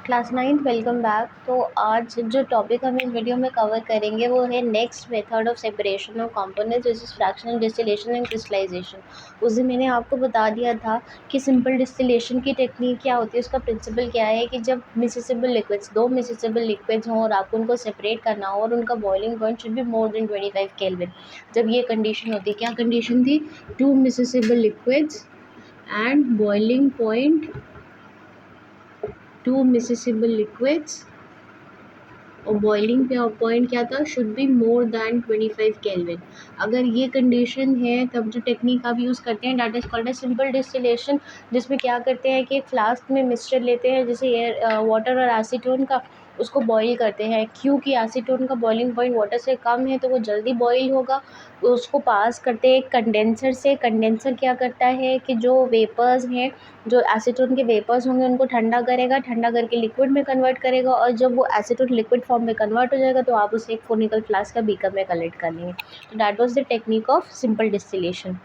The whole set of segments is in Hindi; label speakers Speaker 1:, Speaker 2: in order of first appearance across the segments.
Speaker 1: Class 9th welcome back. तो आज जो टॉपिक हम इस वीडियो में कवर करेंगे वो है next method of separation of components which is fractional distillation and crystallisation. उस दिन मैंने आपको बता दिया था कि सिंपल डिस्टिलेशन की टेक्निक क्या होती है, उसका प्रिंसिपल क्या है कि जब मिसिसिबल लिक्विड्स, दो मिसिसिबल लिक्विड्स हों और आपको उनको सेपरेट करना हो और उनका boiling point should be more than 25 kelvin. जब ये कंडीशन होती है, क्या कंडीशन थी? Two miscible liquids and boiling point, two miscible liquids और बॉइलिंग पॉइंट क्या था? Should be more than 25 kelvin. अगर ये कंडीशन है तब जो टेक्निक आप यूज़ करते हैं that is called a simple distillation, जिसमें क्या करते हैं कि एक फ्लास्क में मिक्सचर लेते हैं जैसे एयर वाटर और एसीटोन का, उसको बॉईल करते हैं। क्योंकि एसीटोन का बॉइलिंग पॉइंट वाटर से कम है तो वो जल्दी बॉईल होगा। उसको पास करते हैं एक कंडेंसर से। कंडेंसर क्या करता है कि जो वेपर्स हैं, जो एसीटोन के वेपर्स होंगे उनको ठंडा करेगा, ठंडा करके लिक्विड में कन्वर्ट करेगा, और जब वो एसीटोन लिक्विड फॉर्म में कन्वर्ट हो जाएगा तो आप उसे एक कोनिकल फ्लास्क का बीकर में कलेक्ट कर लेंगे। तो that was the technique of simple distillation.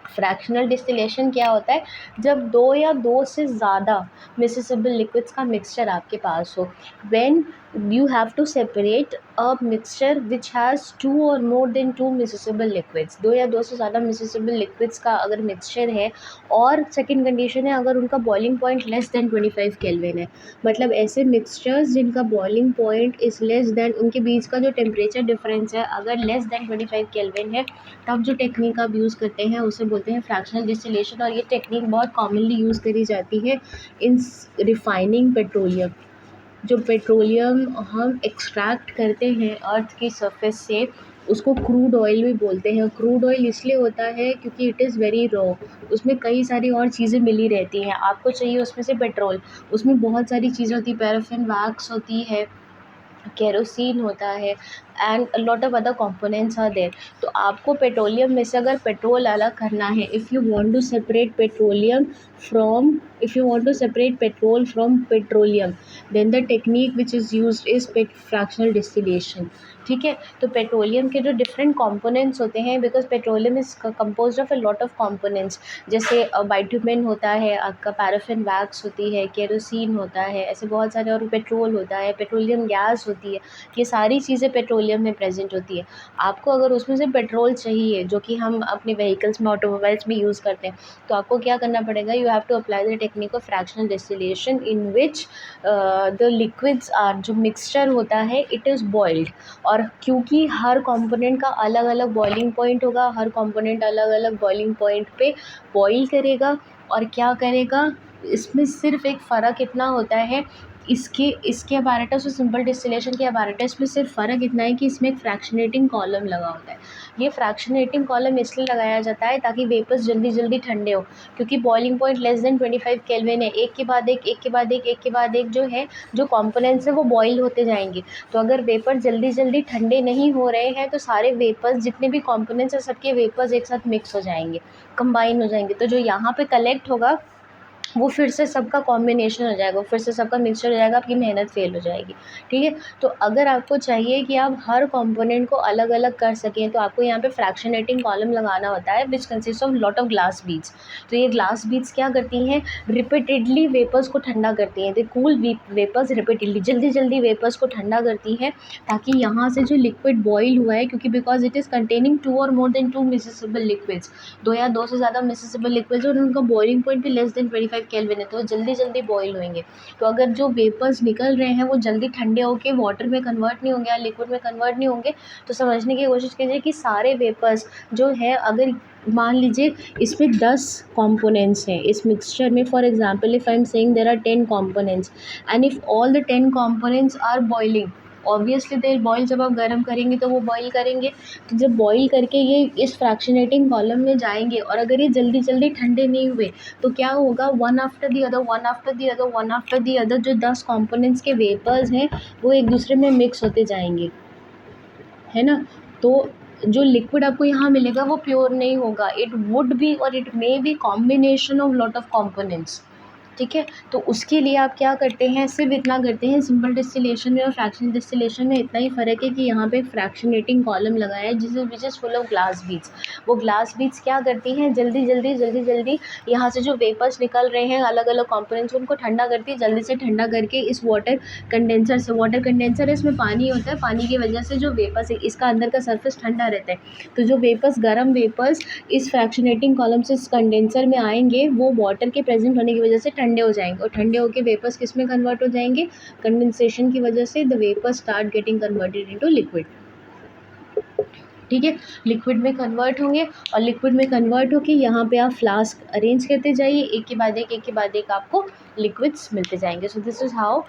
Speaker 1: Fractional distillation क्या होता है? जब दो या दो से ज़्यादा मिसिसिबल लिक्विड्स का मिक्सचर आपके पास हो। When you have to separate a mixture which has two or more than two miscible liquids, दो या दो से ज़्यादा miscible liquids का अगर मिक्सचर है, और सेकंड कंडीशन है अगर उनका boiling point less than 25 kelvin है। मतलब ऐसे मिक्सचर्स जिनका boiling point is less than, उनके बीच का जो टेम्परेचर डिफरेंस है अगर लेस देन 25 केल्विन है, तब जो टेक्निक आप यूज़ करते हैं उसे बोलते हैं फ्रैक्शनल डिस्टिलेशन। और ये टेक्निक बहुत कॉमनली यूज़ करी जाती है इन रिफाइनिंग पेट्रोलियम। जो पेट्रोलियम हम एक्सट्रैक्ट करते हैं अर्थ की सरफेस से, उसको क्रूड ऑयल भी बोलते हैं। क्रूड ऑयल इसलिए होता है क्योंकि इट इज़ वेरी रॉ, उसमें कई सारी और चीज़ें मिली रहती हैं। आपको चाहिए उसमें से पेट्रोल, उसमें बहुत सारी चीज़ें होती है, पैराफिन वैक्स होती है, केरोसिन होता है and a lot of other components are there. तो आपको पेट्रोलियम में से अगर पेट्रोल अलग करना है, if you want to separate petroleum from, if you want to separate petrol from petroleum, then the technique which is used is fractional distillation. ठीक है, तो पेट्रोलियम के जो डिफरेंट कंपोनेंट्स होते हैं, because petroleum is composed of a lot of components, जैसे बाइटुमेन होता है, आपका पैराफिन वैक्स होती है, केरोसिन होता है, ऐसे बहुत सारे, और पेट्रोल होता है, पेट्रोलियम गैस होती है। ये सारी चीज़ें पेट्रोलियम में प्रेजेंट होती है। आपको अगर उसमें से पेट्रोल चाहिए जो कि हम अपने व्हीकल्स में, ऑटोमोबाइल्स में यूज़ करते हैं, तो आपको क्या करना पड़ेगा? You have to apply the technique of fractional distillation in which the liquids are, जो मिक्सचर होता है इट इज़ बॉइल्ड। और क्योंकि हर कंपोनेंट का अलग अलग बॉइलिंग पॉइंट होगा, हर कंपोनेंट अलग अलग बॉइलिंग पॉइंट पे बॉइल करेगा। और क्या करेगा, इसमें सिर्फ एक फ़र्क इतना होता है, इसके अपैरेटस और सिंपल डिस्टिलेशन के अपैरेटस में सिर्फ फ़र्क इतना है कि इसमें एक फ्रैक्शनेटिंग कॉलम लगा होता है। ये फ्रैक्शनेटिंग कॉलम इसलिए लगाया जाता है ताकि वेपर्स जल्दी जल्दी ठंडे हो, क्योंकि boiling point less than 25 kelvin है। एक के बाद एक, एक के बाद एक, एक के बाद एक जो है, जो कॉम्पोनेंट्स है वो बॉयल होते जाएंगे। तो अगर वेपर जल्दी जल्दी ठंडे नहीं हो रहे हैं तो सारे वेपर्स, जितने भी कॉम्पोनेंट्स हैं, सबके वेपर्स एक साथ मिक्स हो जाएंगे, कंबाइन हो जाएंगे। तो जो यहाँ पे कलेक्ट होगा वो फिर से सबका कॉम्बिनेशन हो जाएगा, फिर से सबका मिक्सचर हो जाएगा, आपकी मेहनत फेल हो जाएगी। ठीक है, तो अगर आपको चाहिए कि आप हर कंपोनेंट को अलग अलग कर सकें, तो आपको यहाँ पे फ्रैक्शनेटिंग कॉलम लगाना होता है which consist of lot of glass beads. तो ये ग्लास बीड्स क्या करती हैं? रिपीटेडली वेपर्स को ठंडा करती हैं। दे कूल वेपर्स रिपीटेडली, जल्दी जल्दी वेपर्स को ठंडा करती हैं, ताकि यहाँ से जो लिक्विड बॉयल हुआ है, क्योंकि because it is containing two और more then to miscible liquids, दो या दो से ज़्यादा मिसिसिबल लिक्विड्स, और उनका बॉइलिंग पॉइंट भी लेस देन 25 केल्विन है, तो वो जल्दी जल्दी बॉईल होंगे। तो अगर जो वेपर्स निकल रहे हैं वो जल्दी ठंडे होके वाटर में कन्वर्ट नहीं होंगे या लिक्विड में कन्वर्ट नहीं होंगे, तो समझने की कोशिश कीजिए कि सारे वेपर्स जो है, अगर मान लीजिए इसमें 10 कंपोनेंट्स हैं इस मिक्सचर में, for example if I am saying there are 10 components and if all the 10 components are boiling, obviously they boil, जब आप गर्म करेंगे तो वो बॉईल करेंगे। तो जब बॉईल करके ये इस फ्रैक्शनेटिंग कॉलम में जाएंगे, और अगर ये जल्दी जल्दी ठंडे नहीं हुए तो क्या होगा? One after the other, one after the other, one after the other, जो 10 कंपोनेंट्स के वेपर्स हैं वो एक दूसरे में मिक्स होते जाएंगे, है ना? तो जो लिक्विड आपको यहाँ मिलेगा वो प्योर नहीं होगा, इट वुड बी और it may be combination of lot of components. ठीक है। तो उसके लिए आप क्या करते हैं, सिर्फ इतना करते हैं, सिंपल डिस्टिलेशन में और फ्रैक्शनल डिस्टिलेशन में इतना ही फ़र्क है कि यहाँ पे फ्रैक्शनेटिंग कॉलम लगाया है जिस which is full of glass beads. वो ग्लास बीड्स क्या करती हैं, जल्दी जल्दी जल्दी जल्दी यहाँ से जो वेपर्स निकल रहे हैं अलग अलग कंपोनेंट्स, उनको ठंडा करती है, जल्दी से ठंडा करके इस वाटर कंडेंसर से, वाटर कंडेंसर है इसमें पानी होता है, पानी की वजह से जो वेपर्स है इसका अंदर का सरफेस ठंडा रहता है, तो जो वेपर्स, गर्म वेपर्स इस फ्रैक्शनेटिंग कॉलम से इस कंडेंसर में आएंगे, वो वाटर के प्रेजेंट होने की वजह से ठंडे हो जाएंगे, और ठंडे होकर वेपर्स किस में कन्वर्ट हो जाएंगे, कंडेंसेशन की वजह से the vapours start getting converted into liquid. ठीक है, लिक्विड में कन्वर्ट होंगे, और लिक्विड में कन्वर्ट होके यहाँ पे आप फ्लास्क अरेंज करते जाइए, एक के बाद एक आपको लिक्विड्स मिलते जाएंगे। So this is how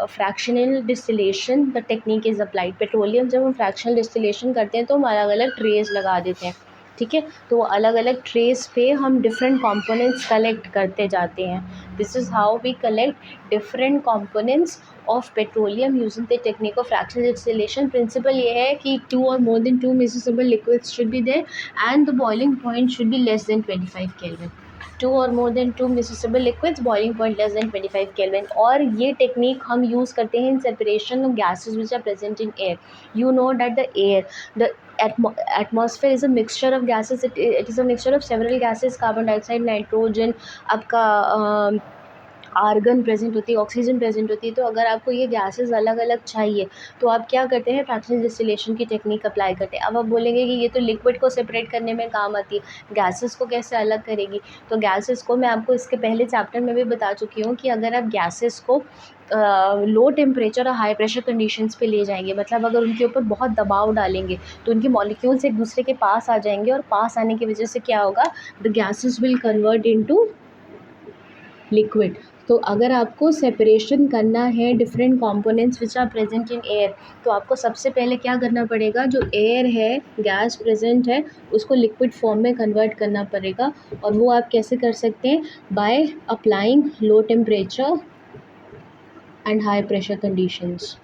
Speaker 1: fractional distillation the technique is applied. Petroleum जब हम फ्रैक्शनल डिस्टिलेशन करते हैं तो हम अलग अलग ट्रेस लगा देते हैं, ठीक है, तो अलग अलग ट्रेस पे हम डिफरेंट कंपोनेंट्स कलेक्ट करते जाते हैं। This is how we collect different components of petroleum using the technique of fractional distillation. Principle ये है कि 2 और more than 2 miscible liquids should be there and the boiling point should be less than 25 kelvin. 2 और more than 2 miscible liquids, boiling point less than 25 kelvin. और ये टेक्निक हम यूज़ करते हैं in separation of gases which are present in air. You know that the air, the atmosphere is a mixture of gases. It is a mixture of several gases, carbon dioxide, nitrogen, आपका आर्गन प्रेजेंट होती है, ऑक्सीजन प्रेजेंट होती है। तो अगर आपको ये गैसेस अलग अलग चाहिए तो आप क्या करते हैं, फ्रैक्शनल डिस्टिलेशन की टेक्निक अप्लाई करते हैं। अब आप बोलेंगे कि ये तो लिक्विड को सेपरेट करने में काम आती है, गैसेस को कैसे अलग करेगी। तो गैसेस को मैं आपको इसके पहले चैप्टर में भी बता चुकी हूँ कि अगर आप गैसेस को लो टेम्परेचर और हाई प्रेशर कंडीशंस पे ले जाएंगे, मतलब अगर उनके ऊपर बहुत दबाव डालेंगे तो उनके मॉलिक्यूल्स एक दूसरे के पास आ जाएंगे, और पास आने की वजह से क्या होगा, the gases will convert into liquid. तो अगर आपको सेपरेशन करना है different components which are present in air, तो आपको सबसे पहले क्या करना पड़ेगा, जो एयर है, गैस प्रेजेंट है, उसको लिक्विड फॉर्म में कन्वर्ट करना पड़ेगा। और वो आप कैसे कर सकते हैं, by applying low temperature and high pressure conditions.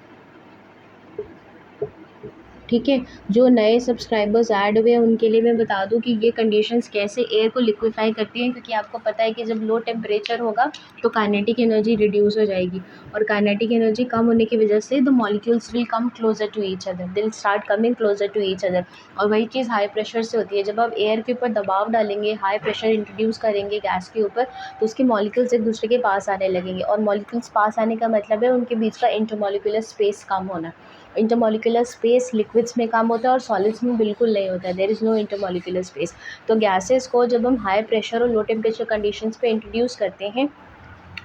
Speaker 1: ठीक है, जो नए सब्सक्राइबर्स ऐड हुए हैं उनके लिए मैं बता दूं कि ये कंडीशंस कैसे एयर को लिक्विफाई करती हैं, क्योंकि आपको पता है कि जब लो टेम्परेचर होगा तो काइनेटिक एनर्जी रिड्यूस हो जाएगी, और काइनेटिक एनर्जी कम होने की वजह से the molecules will come closer to each other, they will start coming closer to each other. और वही चीज़ हाई प्रेशर से होती है, जब आप एयर के ऊपर दबाव डालेंगे, हाई प्रेशर इंट्रोड्यूस करेंगे गैस के ऊपर, तो उसके मॉलिक्यूल्स एक दूसरे के पास आने लगेंगे, और मॉलिक्यूल्स पास आने का मतलब है उनके बीच का इंटरमॉलिक्यूलर स्पेस कम होना। इंटरमॉलिक्यूलर स्पेस लिक्विड्स में कम होता है और सॉलिड्स में बिल्कुल नहीं होता है, there is no intermolecular space. तो गैसेस को जब हम हाई प्रेशर और लो टेम्परेचर कंडीशंस पे इंट्रोड्यूस करते हैं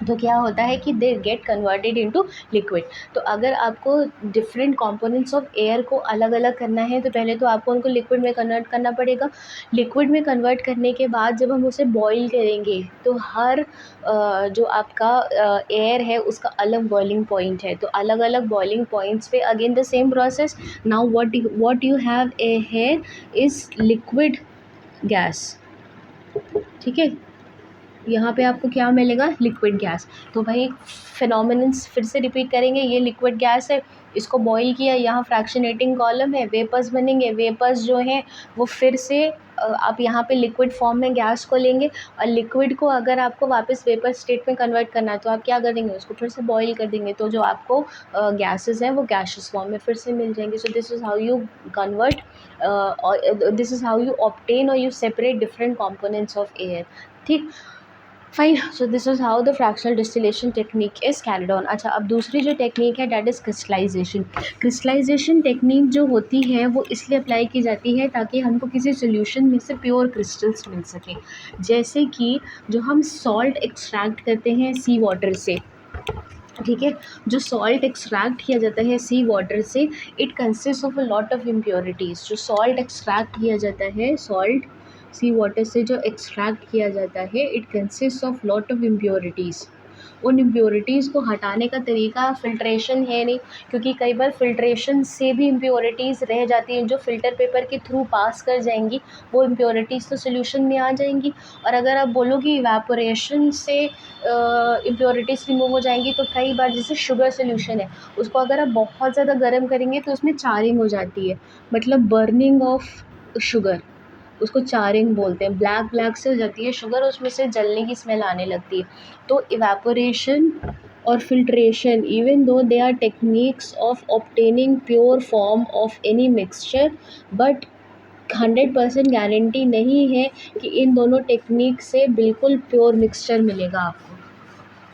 Speaker 1: तो क्या होता है कि they get converted into liquid. तो अगर आपको डिफरेंट कंपोनेंट्स ऑफ एयर को अलग अलग करना है तो पहले तो आपको उनको लिक्विड में कन्वर्ट करना पड़ेगा। लिक्विड में कन्वर्ट करने के बाद जब हम उसे बॉईल करेंगे तो हर जो आपका एयर है उसका अलग बॉइलिंग पॉइंट है, तो अलग अलग बॉइलिंग पॉइंट्स पे again the same process. Now what you have a here is liquid gas, ठीक है, यहाँ पे आपको क्या मिलेगा, लिक्विड गैस। तो भाई फिनोमिनन्स फिर से रिपीट करेंगे, ये लिक्विड गैस है, इसको बॉईल किया, यहाँ फ्रैक्शनेटिंग कॉलम है, वेपर्स बनेंगे, वेपर्स जो हैं वो फिर से आप यहाँ पे लिक्विड फॉर्म में गैस को लेंगे, और लिक्विड को अगर आपको वापस वेपर स्टेट में कन्वर्ट करना है तो आप क्या कर देंगे, उसको फिर से बॉईल कर देंगे, तो जो आपको गैसेस हैं वो गैसेस फॉर्म में फिर से मिल जाएंगे। So this is how you convert और this is how you obtain और you separate different components of air. ठीक, fine. So this is how the fractional distillation technique is carried on. अच्छा, अब दूसरी जो टेक्निक है that is crystallisation. Crystallisation technique जो होती है वो इसलिए अप्लाई की जाती है ताकि हमको किसी सोल्यूशन में से प्योर क्रिस्टल्स मिल सकें। जैसे कि जो हम सॉल्ट एक्सट्रैक्ट करते हैं सी वाटर से, ठीक है, जो सॉल्ट एक्सट्रैक्ट किया जाता है सी वाटर से, it consist of a lot of impurities. जो सॉल्ट एक्सट्रैक्ट किया जाता है, सॉल्ट सी वाटर से जो एक्सट्रैक्ट किया जाता है, it consist of lot of impurities. उन इम्प्योरिटीज़ को हटाने का तरीका फ़िल्ट्रेशन है नहीं, क्योंकि कई बार फ़िल्ट्रेशन से भी इम्प्योरिटीज़ रह जाती हैं जो फ़िल्टर पेपर के थ्रू पास कर जाएंगी, वो इम्प्योरिटीज़ तो सोल्यूशन में आ जाएंगी। और अगर आप बोलो कि इवेपोरेशन से इम्प्योरिटीज़ रिमूव हो जाएंगी, तो कई बार जैसे शुगर सोल्यूशन है, उसको अगर आप बहुत ज़्यादा गर्म करेंगे तो उसमें चारिंग हो जाती है, मतलब बर्निंग ऑफ शुगर। उसको चारिंग बोलते हैं। ब्लैक ब्लैक से हो जाती है शुगर, उसमें से जलने की स्मेल आने लगती है। तो इवेपोरेशन और filtration, even though they are techniques of obtaining pure form of any mixture, but 100% guarantee नहीं है कि इन दोनों टेक्निक से बिल्कुल प्योर मिक्सचर मिलेगा आपको।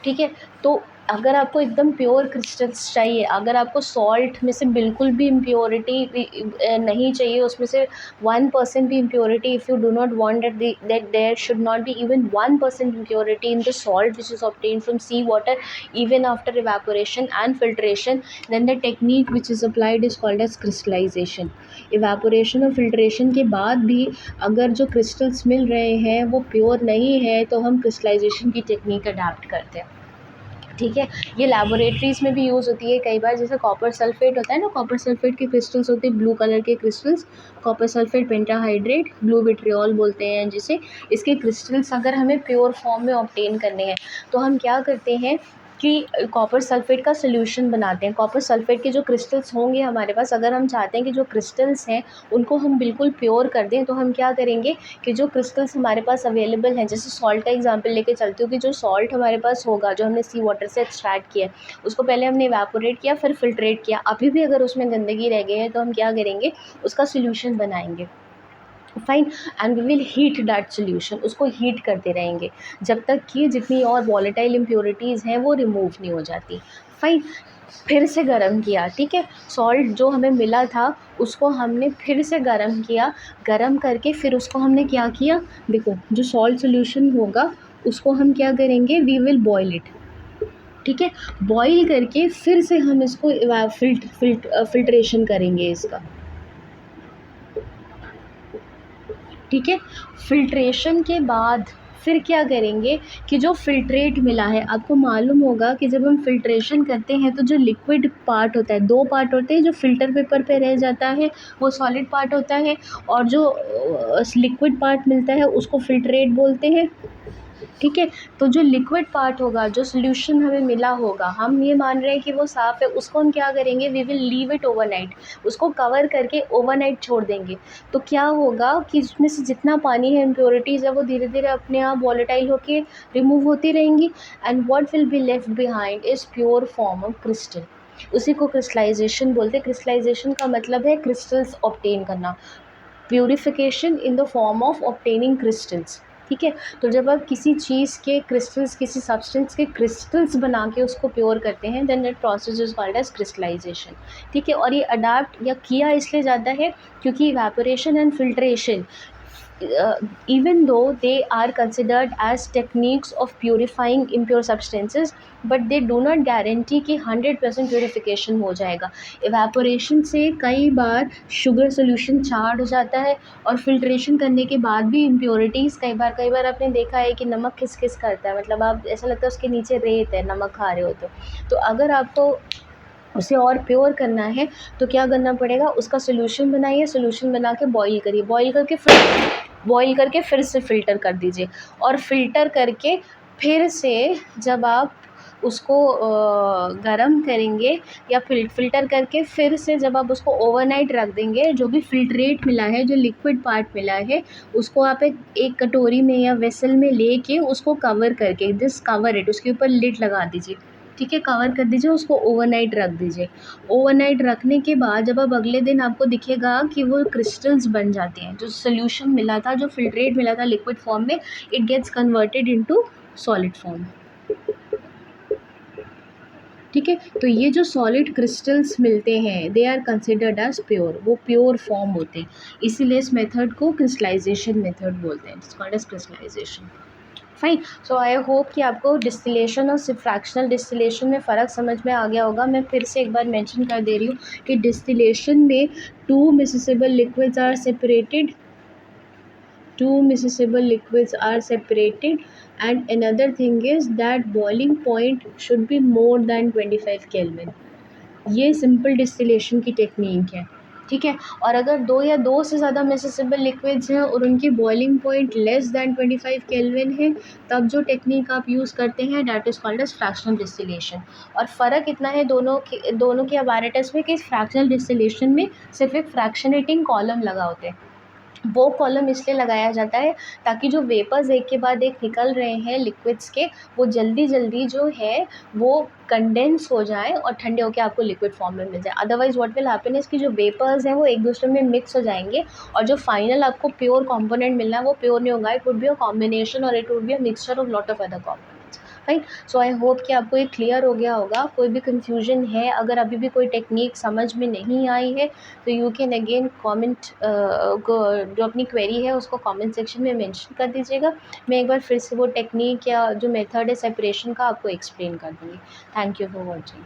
Speaker 1: ठीक है, तो अगर आपको एकदम प्योर क्रिस्टल्स चाहिए, अगर आपको सॉल्ट में से बिल्कुल भी इम्प्योरिटी नहीं चाहिए, उसमें से 1% भी impurity, if you do not want that there should not be even 1% impurity in the salt which is obtained from sea water even after evaporation and filtration, then the technique which is applied is called as crystallisation. Evaporation और फिल्ट्रेशन के बाद भी अगर जो क्रिस्टल्स मिल रहे हैं वो प्योर नहीं है, तो हम क्रिस्टलाइजेशन की टेक्निक अडैप्ट करते हैं। ठीक है, ये लैबोरेटरीज़ में भी यूज़ होती है कई बार। जैसे कॉपर सल्फेट होता है ना, कॉपर सल्फेट के क्रिस्टल्स होते हैं ब्लू कलर के crystals, copper sulphate pentahydrate, blue vitriol बोलते हैं जिसे। इसके क्रिस्टल्स अगर हमें प्योर फॉर्म में ऑब्टेन करने हैं तो हम क्या करते हैं कि कॉपर सल्फेट का सॉल्यूशन बनाते हैं। कॉपर सल्फेट के जो क्रिस्टल्स होंगे हमारे पास, अगर हम चाहते हैं कि जो क्रिस्टल्स हैं उनको हम बिल्कुल प्योर कर दें, तो हम क्या करेंगे कि जो क्रिस्टल्स हमारे पास अवेलेबल हैं, जैसे सॉल्ट का एग्जांपल लेके चलती हूँ कि जो सॉल्ट हमारे पास होगा, जो हमने सी वाटर से एक्सट्रैक्ट किया, उसको पहले हमने इवेपोरेट किया, फिर फिल्ट्रेट किया। अभी भी अगर उसमें गंदगी रह गई है तो हम क्या करेंगे, उसका सॉल्यूशन बनाएंगे। Fine, and we will heat that solution, उसको हीट करते रहेंगे जब तक कि जितनी और वॉलेटाइल इम्प्योरिटीज़ हैं वो रिमूव नहीं हो जाती। फाइन, फिर से गर्म किया। ठीक है, सॉल्ट जो हमें मिला था उसको हमने फिर से गर्म किया, गर्म करके फिर उसको हमने क्या किया, देखो जो सॉल्ट सोल्यूशन होगा उसको हम क्या करेंगे, वी विल बॉयल इट। ठीक है, बॉयल करके फिर से हम इसको फिल्ट्रेशन करेंगे इसका। ठीक है, फिल्ट्रेशन के बाद फिर क्या करेंगे कि जो फिल्ट्रेट मिला है, आपको मालूम होगा कि जब हम फिल्ट्रेशन करते हैं तो जो लिक्विड पार्ट होता है, दो पार्ट होते हैं, जो फ़िल्टर पेपर पे रह जाता है वो सॉलिड पार्ट होता है, और जो लिक्विड पार्ट मिलता है उसको फिल्ट्रेट बोलते हैं। ठीक है, तो जो लिक्विड पार्ट होगा, जो सॉल्यूशन हमें मिला होगा, हम ये मान रहे हैं कि वो साफ़ है, उसको हम क्या करेंगे, we will leave it overnight, उसको कवर करके ओवरनाइट छोड़ देंगे। तो क्या होगा कि उसमें से जितना पानी है, इम्प्योरिटीज़ है, वो धीरे धीरे अपने आप वॉलेटाइल होके रिमूव होती रहेंगी, and what will be left behind is pure form of crystal. उसी को क्रिस्टलाइजेशन बोलते हैं। क्रिस्टलाइजेशन का मतलब है क्रिस्टल्स ऑब्टेन करना, purification in the form of obtaining crystals. ठीक है, तो जब आप किसी चीज़ के क्रिस्टल्स, किसी सब्सटेंस के क्रिस्टल्स बना के उसको प्योर करते हैं, then that process is called as crystallisation. ठीक है, और ये अडाप्ट या किया इसलिए जाता है क्योंकि evaporation and filtration, even though they are considered as techniques of purifying impure substances, but they do not guarantee कि 100% प्योरीफिकेशन हो जाएगा। इवेपोरेशन से कई बार शुगर सोल्यूशन चार्ड हो जाता है, और फिल्ट्रेशन करने के बाद भी इम्प्योरिटीज़, कई बार आपने देखा है कि नमक किस किस करता है, मतलब आप ऐसा लगता है उसके नीचे रेत है, नमक खा रहे हो तो अगर आपको उसे और प्योर करना है तो क्या करना पड़ेगा, उसका सॉल्यूशन बनाइए, सॉल्यूशन बना के बॉईल करिए, बॉईल करके फिर से फ़िल्टर कर दीजिए, और फ़िल्टर करके फिर से जब आप उसको गरम करेंगे या फ़िल्टर करके फिर से जब आप उसको ओवरनाइट रख देंगे, जो भी फ़िल्ट्रेट मिला है, जो लिक्विड पार्ट मिला है, उसको आप एक कटोरी में या वेसल में लेके उसको कवर करके, जस्ट कवर इट, उसके ऊपर लिड लगा दीजिए। ठीक है, कवर कर दीजिए, उसको ओवरनाइट रख दीजिए। ओवरनाइट रखने के बाद जब आप अगले दिन, आपको दिखेगा कि वो क्रिस्टल्स बन जाते हैं, जो सॉल्यूशन मिला था, जो फ़िल्ट्रेट मिला था लिक्विड फॉर्म में, it gets converted into solid form. ठीक है, तो ये जो सॉलिड क्रिस्टल्स मिलते हैं, they are considered as pure, वो प्योर फॉर्म होते हैं, इसीलिए इस मेथड को क्रिस्टलाइजेशन मेथड बोलते हैं, it's called as crystallisation. Fine, so I hope कि आपको डिस्टिलेशन और फ्रैक्शनल डिस्टिलेशन में फ़र्क समझ में आ गया होगा। मैं फिर से एक बार मेंशन कर दे रही हूँ कि डिस्टिलेशन में two miscible liquids are separated, and another thing is that boiling point should be more than 25 Kelvin. ये सिंपल डिस्टिलेशन की टेक्निक है। ठीक है, और अगर दो से ज़्यादा मिसेसेबल लिक्विड्स हैं और उनकी boiling point less than 25 kelvin है, तब जो टेक्निक आप यूज़ करते हैं that is called as fractional distillation. और फ़र्क इतना है दोनों के अपैरेटस में कि फ्रैक्शनल डिस्टिलेशन में सिर्फ एक फ्रैक्शनेटिंग कॉलम लगा होता है, वो कॉलम इसलिए लगाया जाता है ताकि जो वेपर्स एक के बाद एक निकल रहे हैं लिक्विड्स के, वो जल्दी जल्दी जो है वो कंडेंस हो जाए और ठंडे होकर आपको लिक्विड फॉर्म में मिल जाए। Otherwise what will happen is कि जो वेपर्स हैं वो एक दूसरे में मिक्स हो जाएंगे और जो फाइनल आपको प्योर कंपोनेंट मिलना है वो प्योर नहीं होगा, it would be a combination और it would be a mixture of lot of other components, right. So I hope कि आपको ये क्लियर हो गया होगा। कोई भी कंफ्यूजन है, अगर अभी भी कोई टेक्निक समझ में नहीं आई है तो यू कैन अगेन कमेंट, जो अपनी क्वेरी है उसको कमेंट सेक्शन में मेंशन कर दीजिएगा। मैं एक बार फिर से वो टेक्निक या जो मेथड है सेपरेशन का आपको एक्सप्लेन कर दूँगी। Thank you for watching.